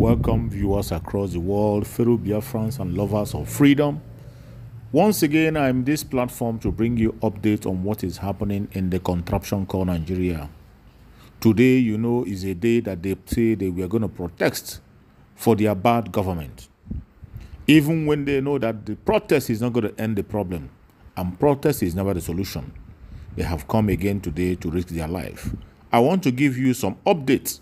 Welcome viewers across the world, fellow Biafrans and lovers of freedom. Once again, I'm this platform to bring you updates on what is happening in the contraption called Nigeria. Today, you know, is a day that they say they were going to protest for their bad government. Even when they know that the protest is not going to end the problem, and protest is never the solution. They have come again today to risk their life. I want to give you some updates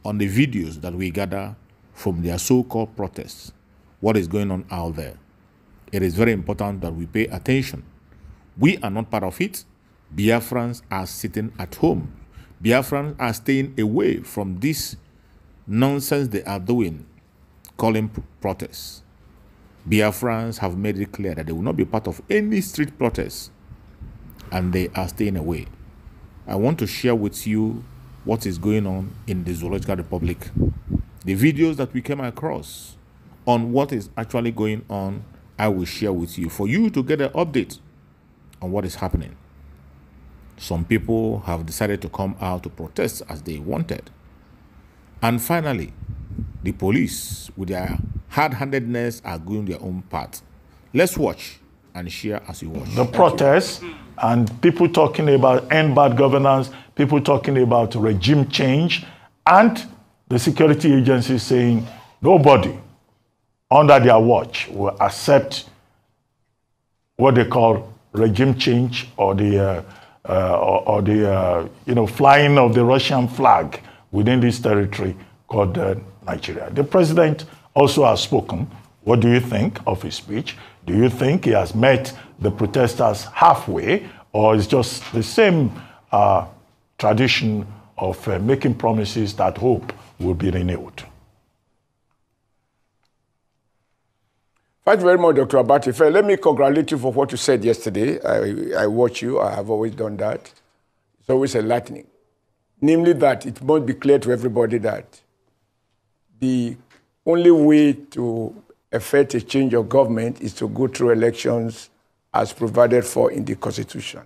on the videos that we gather from their so-called protests. What is going on out there? It is very important that we pay attention. We are not part of it. Biafrans are sitting at home. Biafrans are staying away from this nonsense they are doing, calling protests. Biafrans have made it clear that they will not be part of any street protests, and they are staying away. I want to share with you what is going on in the Zoological Republic. The videos that we came across on what is actually going on, I will share with you for you to get an update on what is happening. Some people have decided to come out to protest as they wanted. And finally, the police, with their hard-handedness, are going their own path. Let's watch and share as you watch. The protests and people talking about end bad governance, people talking about regime change, and the security agencies saying nobody under their watch will accept what they call regime change or the flying of the Russian flag within this territory called Nigeria. The president also has spoken. What do you think of his speech? Do you think he has met the protesters halfway, or is just the same tradition of making promises that hope will be renewed? Thank you very much, Dr. Abati. Let me congratulate you for what you said yesterday. I watch you. I have always done that. It's always enlightening. Namely that it must be clear to everybody that the only way to effect a change of government is to go through elections as provided for in the Constitution.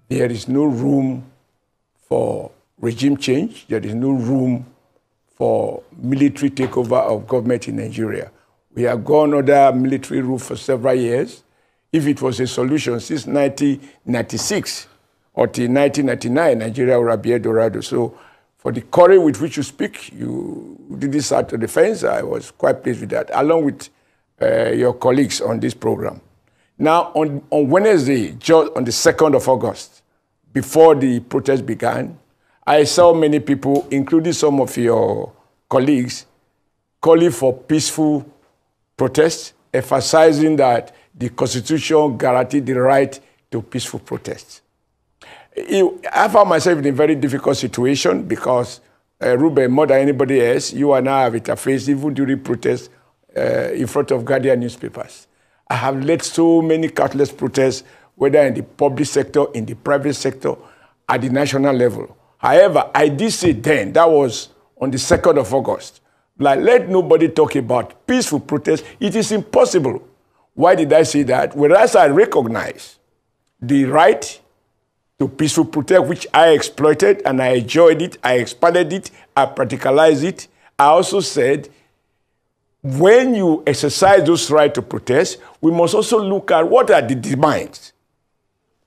There is no room for regime change. There is no room for military takeover of government in Nigeria. We have gone under military rule for several years. If it was a solution since 1996 or till 1999, Nigeria would have been Dorado. So for the courage with which you speak, you did this out of defense. I was quite pleased with that, along with your colleagues on this program. Now, on Wednesday, just on the 2nd of August, before the protest began, I saw many people, including some of your colleagues, calling for peaceful protests, emphasizing that the Constitution guaranteed the right to peaceful protests. I found myself in a very difficult situation because, Ruben, more than anybody else, you and I have interfaced even during protests in front of Guardian newspapers. I have led so many countless protests, whether in the public sector, in the private sector, at the national level. However, I did say then, that was on the 2nd of August, like, let nobody talk about peaceful protest. It is impossible. Why did I say that? Whereas I recognize the right to peaceful protest, which I exploited and I enjoyed it, I expanded it, I practicalized it. I also said, when you exercise those rights to protest, we must also look at what are the demands.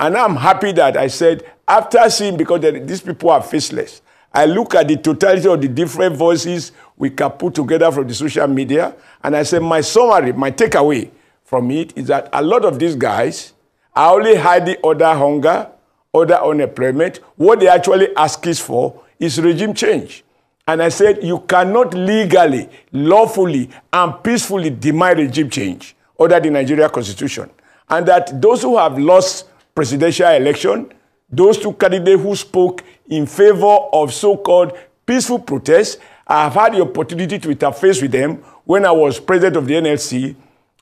And I'm happy that I said, after seeing, because these people are faceless, I look at the totality of the different voices we can put together from the social media, and I said, my summary, my takeaway from it is that a lot of these guys are only hiding other hunger, other unemployment. What they actually ask is for is regime change. And I said, you cannot legally, lawfully, and peacefully demand regime change under the Nigeria Constitution. And that those who have lost presidential election, those two candidates who spoke in favor of so-called peaceful protests, I have had the opportunity to interface with them when I was president of the NLC.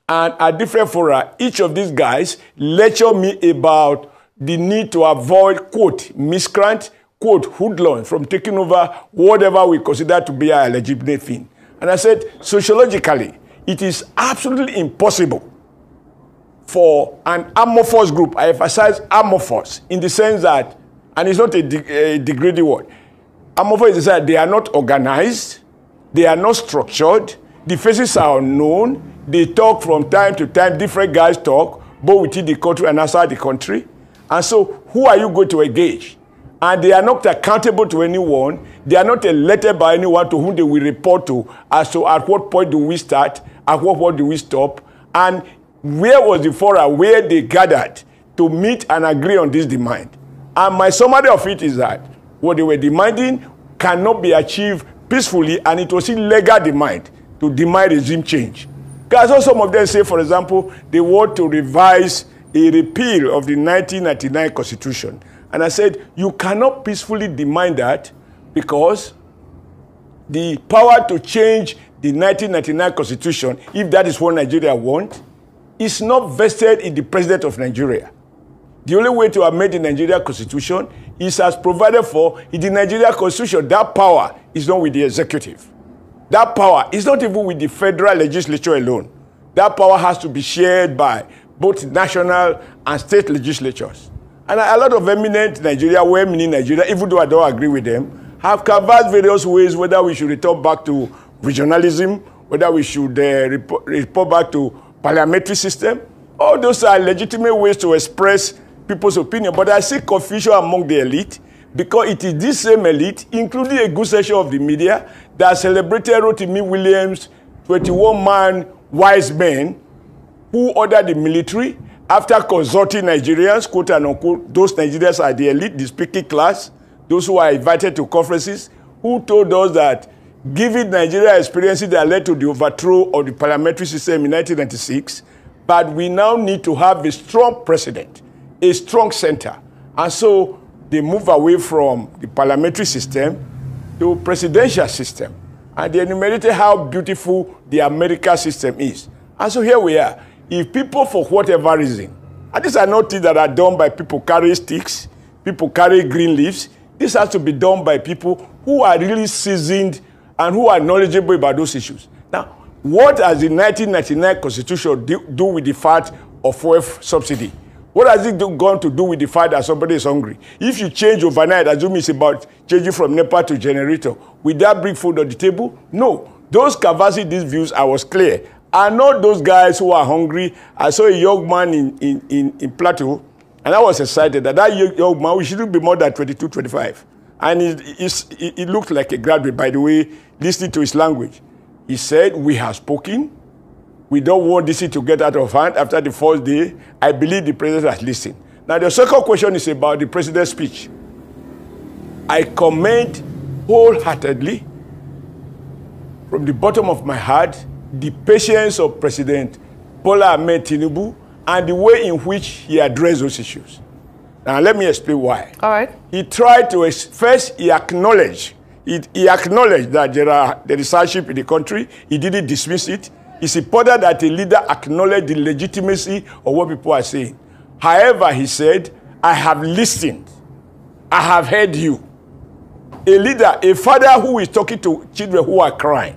And at different fora, each of these guys lectured me about the need to avoid, quote, miscreant, quote, hoodlum from taking over whatever we consider to be a legitimate thing. And I said, sociologically, it is absolutely impossible for an amorphous group, I emphasize amorphous, in the sense that, and it's not a degrading word, amorphous is that they are not organized, They are not structured. The faces are unknown. They talk from time to time. Different guys talk, both within the country and outside the country. And so, who are you going to engage? And they are not accountable to anyone. They are not elected by anyone to whom they will report to as to at what point do we start, at what point do we stop, and where was the forum where they gathered to meet and agree on this demand. And my summary of it is that what they were demanding cannot be achieved peacefully, and it was illegal demand to demand regime change. Because I saw some of them say, for example, they want to revise a repeal of the 1999 Constitution. And I said, you cannot peacefully demand that because the power to change the 1999 Constitution, if that is what Nigeria wants, is not vested in the president of Nigeria. The only way to amend the Nigeria Constitution is as provided for in the Nigeria Constitution. That power is not with the executive. That power is not even with the federal legislature alone. That power has to be shared by both national and state legislatures. And a lot of eminent Nigeria, well-meaning Nigeria, even though I don't agree with them, have canvassed various ways whether we should return back to regionalism, whether we should report back to parliamentary system. All those are legitimate ways to express people's opinion. But I see confusion among the elite because it is this same elite, including a good section of the media, that celebrated Rotimi Williams, 21-man wise men, who ordered the military after consulting Nigerians, quote and unquote. Those Nigerians are the elite, the speaking class, those who are invited to conferences, who told us that given Nigeria experiences that led to the overthrow of the parliamentary system in 1996, but we now need to have a strong president, a strong center. And so they move away from the parliamentary system to presidential system. And they enumerated how beautiful the American system is. And so here we are. If people, for whatever reason, and these are not things that are done by people carrying sticks, people carrying green leaves, this has to be done by people who are really seasoned and who are knowledgeable about those issues. Now, what has the 1999 Constitution do with the fact of fuel subsidy? What has it gone to do with the fact that somebody is hungry? If you change overnight, assume it's about changing from NEPA to generator, will that bring food on the table? No. Those canvassing these views, I was clear, are not those guys who are hungry. I saw a young man in Plateau, and I was excited that young man, we shouldn't be more than 22, 25. And he looked like a graduate, by the way, listening to his language. He said, we have spoken. We don't want this to get out of hand after the first day. I believe the president has listened. Now, the second question is about the president's speech. I commend wholeheartedly, from the bottom of my heart, the patience of President Bola Ahmed Tinubu and the way in which he addressed those issues. Now, let me explain why. All right. He tried to, first, he acknowledged that there is hardship in the country. He didn't dismiss it. It's important that a leader acknowledge the legitimacy of what people are saying. However, he said, I have listened. I have heard you. A leader, a father who is talking to children who are crying.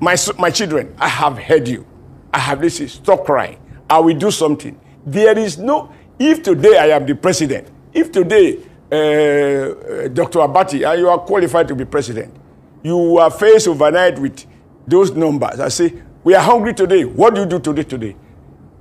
My children, I have heard you. I have listened. Stop crying. I will do something. There is no, if today I am the president, if today, Dr. Abati, you are qualified to be president, you are faced overnight with those numbers. I say, we are hungry today. What do you do today?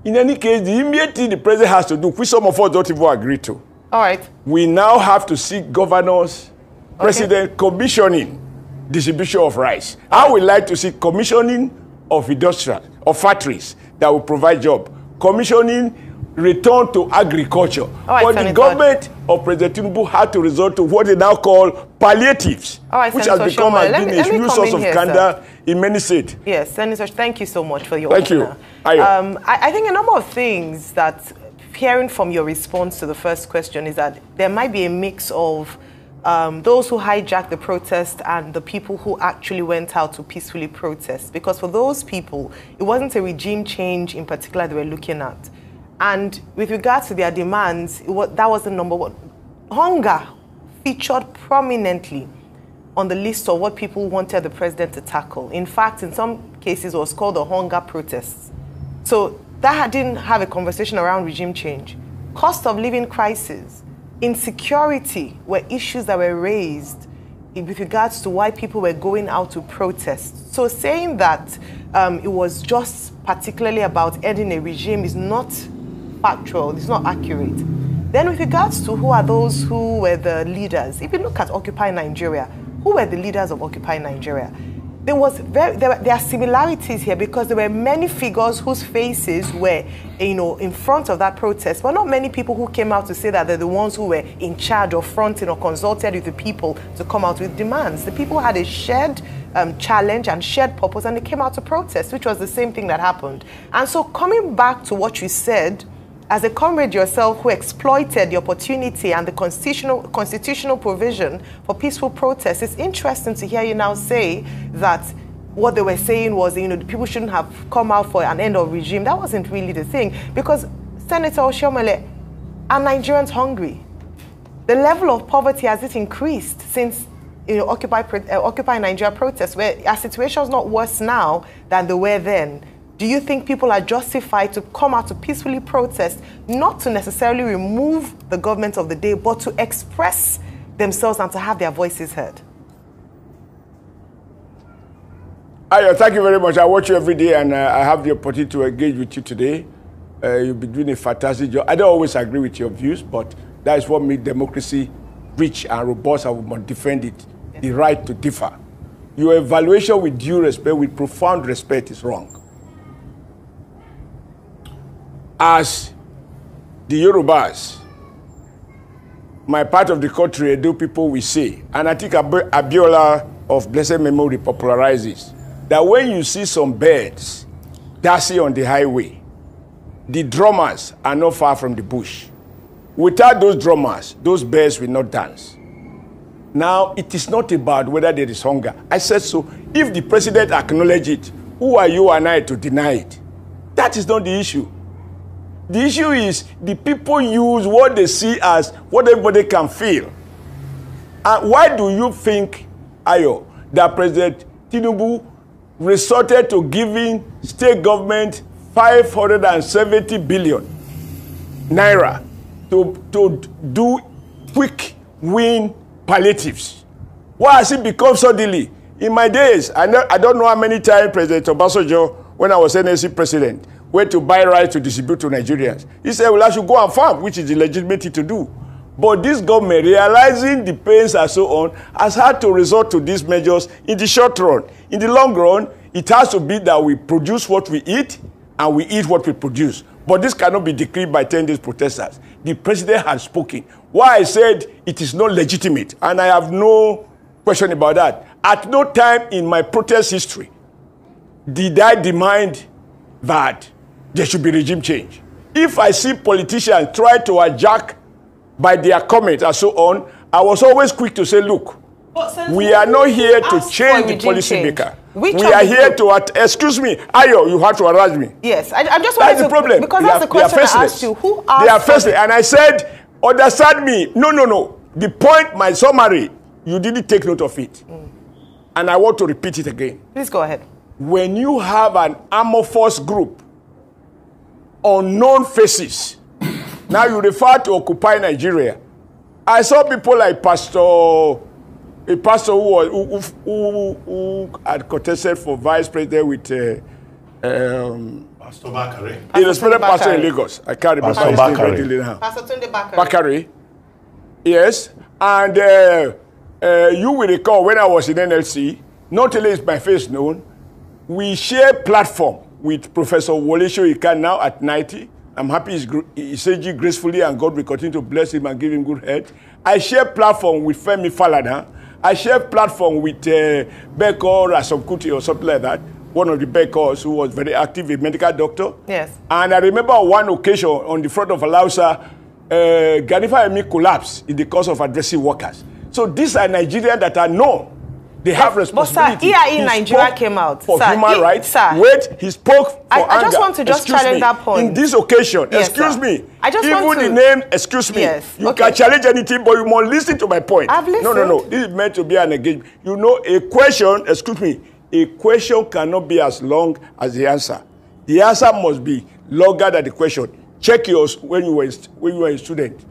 In any case, the immediate thing the president has to do, which some of us don't even agree to. All right. We now have to seek governors, president commissioning distribution of rice. I would like to see commissioning of industrial, of factories that will provide job. Commissioning return to agriculture. But the government of President Tinubu had to resort to what they now call palliatives, which has become a new source of scandal in many states. Yes, Senator, thank you so much for your Thank you. I think a number of things that, hearing from your response to the first question, is that there might be a mix of those who hijacked the protest and the people who actually went out to peacefully protest. Because for those people, it wasn't a regime change in particular they were looking at. And with regards to their demands, that was the number one. Hunger featured prominently on the list of what people wanted the president to tackle. In fact, in some cases, it was called the hunger protests. So that didn't have a conversation around regime change. Cost of living crisis, insecurity were issues that were raised with regards to why people were going out to protest. So saying that it was just particularly about ending a regime is not factual, it's not accurate. Then with regards to who are those who were the leaders, if you look at Occupy Nigeria, who were the leaders of Occupy Nigeria? There are similarities here because there were many figures whose faces were, in front of that protest, but not many people who came out to say that they're the ones who were in charge of fronting or consulted with the people to come out with demands. The people had a shared challenge and shared purpose, and they came out to protest, which was the same thing that happened. And so coming back to what you said, as a comrade yourself who exploited the opportunity and the constitutional provision for peaceful protests, it's interesting to hear you now say that what they were saying was, people shouldn't have come out for an end of regime. That wasn't really the thing, because Senator Oshiomhole, are Nigerians hungry? The level of poverty, has it increased since Occupy Nigeria protests, where our situation is not worse now than they were then? Do you think people are justified to come out to peacefully protest, not to necessarily remove the government of the day, but to express themselves and to have their voices heard? Ayo, thank you very much. I watch you every day, and I have the opportunity to engage with you today. You've been doing a fantastic job. I don't always agree with your views, but that is what makes democracy rich and robust, and we must defend it, the right to differ. Your evaluation with due respect, with profound respect, is wrong. As the Yorubas, my part of the country, Edo people will say, and I think Abiola of blessed memory popularizes, that when you see some birds dancing on the highway, the drummers are not far from the bush. Without those drummers, those birds will not dance. Now, it is not about whether there is hunger. I said so. If the president acknowledges it, who are you and I to deny it? That is not the issue. The issue is the people use what they see as what everybody can feel. And why do you think, Ayo, that President Tinubu resorted to giving state government 570 billion naira to do quick win palliatives? Why has it become suddenly? In my days, I don't know how many times President Obasanjo, when I was NSC president, went to buy rice to distribute to Nigerians. He said, well, I should go and farm, which is the legitimate thing to do. But this government, realizing the pains and so on, has had to resort to these measures in the short run. In the long run, it has to be that we produce what we eat, and we eat what we produce. But this cannot be decreed by 10 days protesters. The president has spoken. Why I said it is not legitimate, and I have no question about that. At no time in my protest history did I demand that there should be regime change. If I see politicians try to hijack by their comments and so on, I was always quick to say, look, we are not here to change the policymaker. We are here to, excuse me, Ayo, you have to harass me. Yes, I'm just that's the problem. Because that's the question I asked you. Who asked? They are faceless. And I said, understand me. No. The point, my summary, you didn't take note of it. And I want to repeat it again. Please go ahead. When you have an amorphous group, unknown faces, now you refer to Occupy Nigeria. I saw people like a pastor who had contested for vice president with Pastor Bakare. He's a spirit pastor in Lagos. I can't remember his name readily now. Pastor Tunde Bakare. Yes. And you will recall when I was in NLC, not only is my face known, we share platform with Professor Wole Soyinka now at 90. I'm happy he's aging gracefully, and God will continue to bless him and give him good health. I share platform with Femi Falana. I share platform with Beko Rasomkuti or something like that. One of the Bekos who was very active, a medical doctor. Yes. And I remember one occasion on the front of Alausa, Ganifa Emi collapsed in the course of addressing workers. So these are Nigerians that are known. They have responsibility. But sir, EIE Nigeria came out. For sir, human rights. Sir, wait, he spoke for anger. I just want to challenge that point. In this occasion, yes, excuse me. I just even want to... the name, excuse me. Yes, you can challenge anything, but you must listen to my point. I've listened. No. This is meant to be an engagement. You know, a question, excuse me, a question cannot be as long as the answer. The answer must be longer than the question. Check yours when you were a student.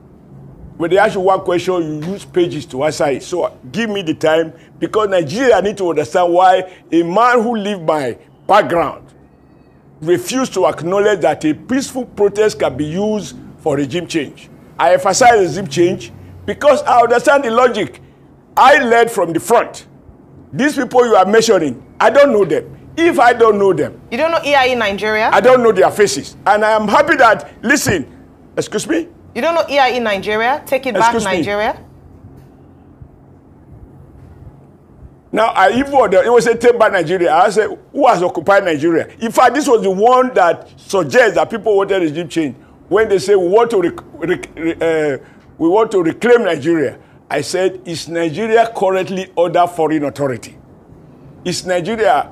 when they ask you one question, you use pages to answer it. So give me the time, because Nigeria need to understand why a man who lived my background refused to acknowledge that a peaceful protest can be used for regime change. I emphasize regime change because I understand the logic. I led from the front. These people you are measuring, I don't know them. If I don't know them... You don't know EIE Nigeria? I don't know their faces. And I am happy that, listen, excuse me? You don't know EIE Nigeria? Take it back, Nigeria? Now, it was a take back Nigeria. I said, who has occupied Nigeria? In fact, this was the one that suggests that people wanted regime change. When they say we want to reclaim Nigeria, I said, is Nigeria currently under foreign authority? Is Nigeria,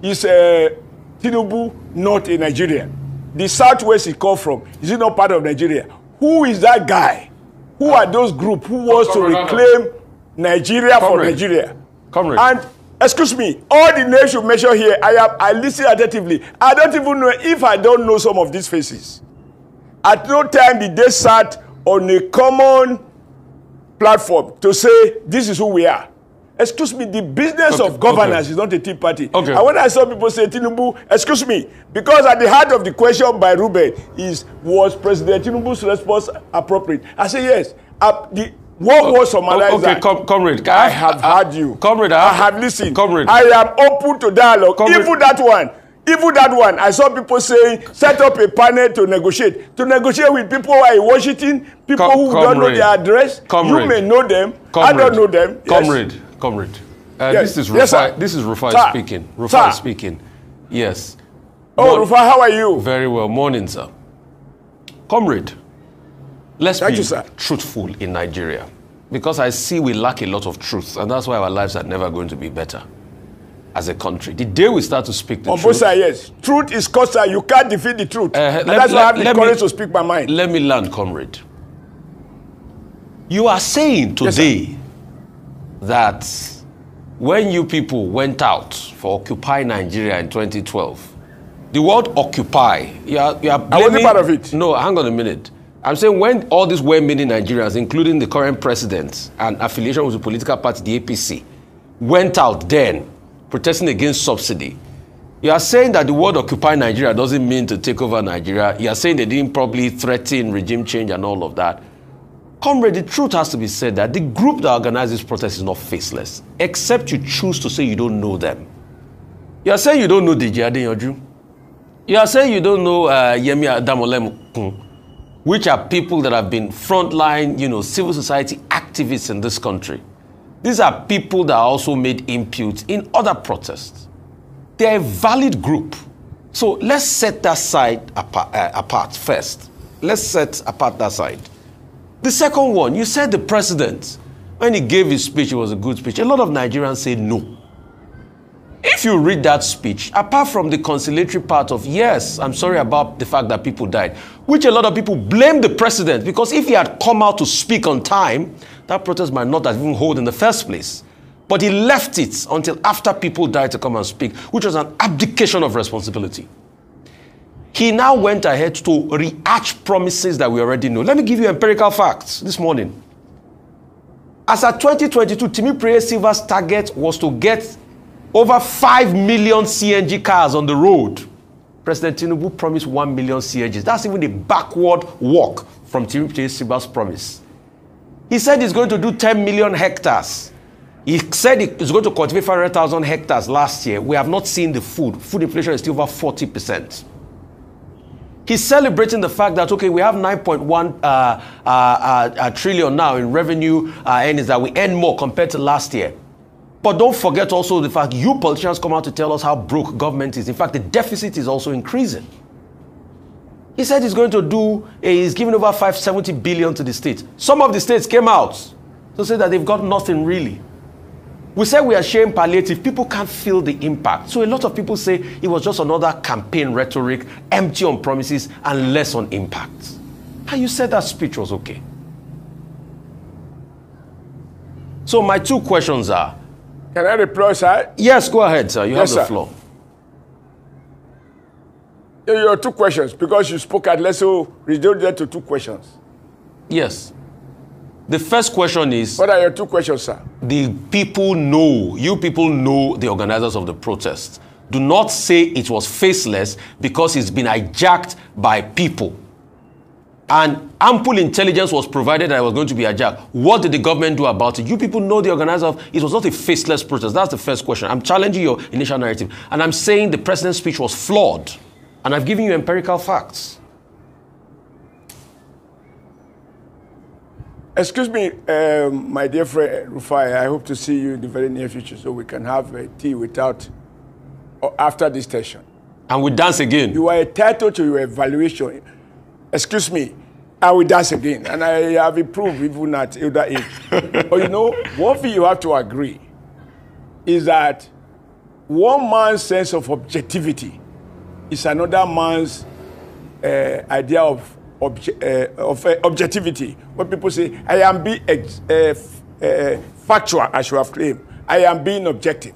is Tinubu not a Nigerian? The southwest he come from, is it not part of Nigeria? Who is that guy? Who are those groups who wants to reclaim Nigeria for Nigeria? And excuse me, all the names you mention here, I listen attentively. I don't even know if I don't know some of these faces. At no time did they sat on a common platform to say this is who we are. Excuse me, the business of governance is not a tea party. And when I saw people say Tinubu, excuse me, because at the heart of the question by Ruben is, was President Tinubu's response appropriate? I say yes. What was summarized? Okay, comrade, I have heard you. Comrade, I have listened. Comrade, I am open to dialogue. Even that one, I saw people saying, set up a panel to negotiate. To negotiate with people who are in Washington, people who don't know their address. You may know them. I don't know them. Comrade. This is Rufai speaking. Rufai speaking. Yes. Oh, Rufai, how are you? Very well. Morning, sir. Comrade, let's be truthful in Nigeria. Because I see we lack a lot of truth, and that's why our lives are never going to be better as a country. The day we start to speak the truth... On both sides, yes. Truth is constant. You can't defeat the truth. And that's why I have the courage to speak my mind. Let me land, comrade. You are saying today that when you people went out for Occupy Nigeria in 2012, the word occupy, you are blaming... I wasn't part of it. No, hang on a minute. I'm saying when all these well-meaning Nigerians, including the current president and affiliation with the political party, the APC, went out then protesting against subsidy, you are saying that the word occupy Nigeria doesn't mean to take over Nigeria. You are saying they didn't probably threaten regime change and all of that. Comrade, the truth has to be said that the group that organized this protest is not faceless, except you choose to say you don't know them. You are saying you don't know DJ Adeyanju. You are saying you don't know Yemi Adamolem, which are people that have been frontline, civil society activists in this country. These are people that also made input in other protests. They are a valid group. So let's set that side apart first. Let's set apart that side. The second one, you said the president, when he gave his speech, it was a good speech. A lot of Nigerians say no. If you read that speech, apart from the conciliatory part of, yes, I'm sorry about the fact that people died, which a lot of people blame the president, because if he had come out to speak on time, that protest might not have even held in the first place. But he left it until after people died to come and speak, which was an abdication of responsibility. He now went ahead to rehash promises that we already know. Let me give you empirical facts this morning. As at 2022, Timi Praye Silva's target was to get over 5 million CNG cars on the road. President Tinubu promised 1 million CNGs. That's even a backward walk from Timi Praye Silva's promise. He said he's going to do 10 million hectares. He said he's going to cultivate 500,000 hectares last year. We have not seen the food. Food inflation is still over 40%. He's celebrating the fact that, okay, we have 9.1 trillion now in revenue earnings, that we earn more compared to last year. But don't forget also the fact you politicians come out to tell us how broke government is. In fact, the deficit is also increasing. He said he's going to do, he's giving over 570 billion to the states. Some of the states came out to say that they've got nothing really. We said we are sharing palliative. People can't feel the impact. So a lot of people say it was just another campaign rhetoric, empty on promises and less on impact. And you said that speech was okay. So my two questions are... Can I reply, sir? Yes, go ahead, sir. You have the floor. Your two questions, because you spoke at less, so reduce that to two questions. Yes. The first question is... What are your two questions, sir? The people know, you people know the organizers of the protest. Do not say it was faceless because it's been hijacked by people. And ample intelligence was provided that it was going to be hijacked. What did the government do about it? You people know the organizer of it was not a faceless protest. That's the first question. I'm challenging your initial narrative. And I'm saying the president's speech was flawed. And I've given you empirical facts. Excuse me, my dear friend Rufai, I hope to see you in the very near future so we can have a tea without or after this session. And we dance again. You are entitled to your evaluation. Excuse me, I will dance again. And I have improved even at elder age. But you know, one thing you have to agree is that one man's sense of objectivity is another man's idea of objectivity. When people say, I am being factual, as you have claimed, I am being objective.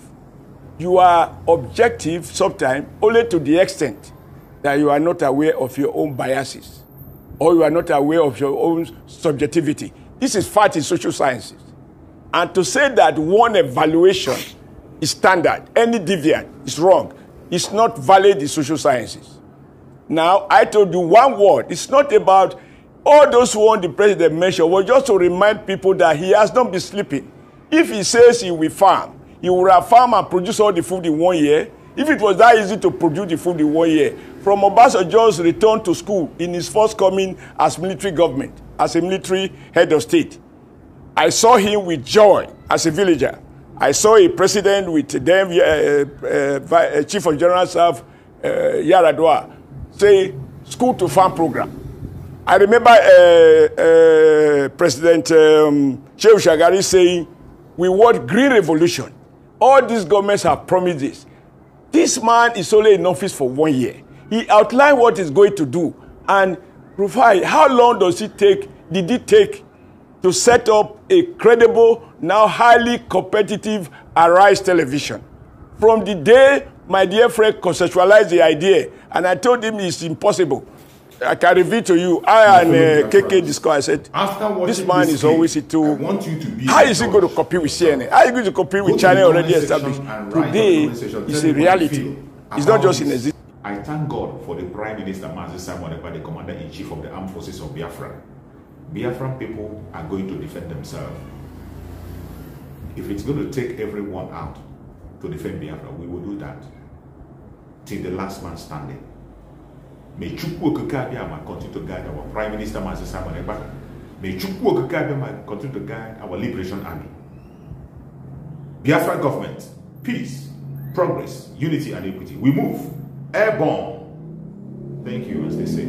You are objective sometimes only to the extent that you are not aware of your own biases or you are not aware of your own subjectivity. This is fact in social sciences. And to say that one evaluation is standard, any deviant is wrong, it's not valid in social sciences. Now, I told you one word. It's not about all those who want the president mentioned, was just to remind people that he has not been sleeping. If he says he will farm, he will have farm and produce all the food in 1 year. If it was that easy to produce the food in 1 year, from Obasanjo's return to school in his first coming as military government, as a military head of state, I saw him with joy as a villager. I saw a president with them, Chief of General Staff, Yaradua, say school to farm program. I remember President Shehu Shagari saying, we want green revolution. All these governments have promised this. This man is only in office for 1 year. He outlined what he's going to do. And Rufai, how long did it take to set up a credible, now highly competitive Arise television? From the day my dear friend conceptualized the idea, and I told him it's impossible. I can reveal to you, I and KK discussed, I said, this man is always into, how is he going to compete with CNN? How is he going to compete with China already established? Today, it's a reality. It's not just in existence. I thank God for the Prime Minister, Mazi Simon, the Commander-in-Chief of the Armed Forces of Biafra. Biafran people are going to defend themselves. If it's going to take everyone out to defend Biafra, we will do that. Till the last man standing. May Chukwu Okekabiyama continue to guide our Prime Minister, Mazi Simon Ekpa. May Chukwu Okekabiyama continue to guide our Liberation Army. Biafra government, peace, progress, unity and equity. We move airborne. Thank you, as they say.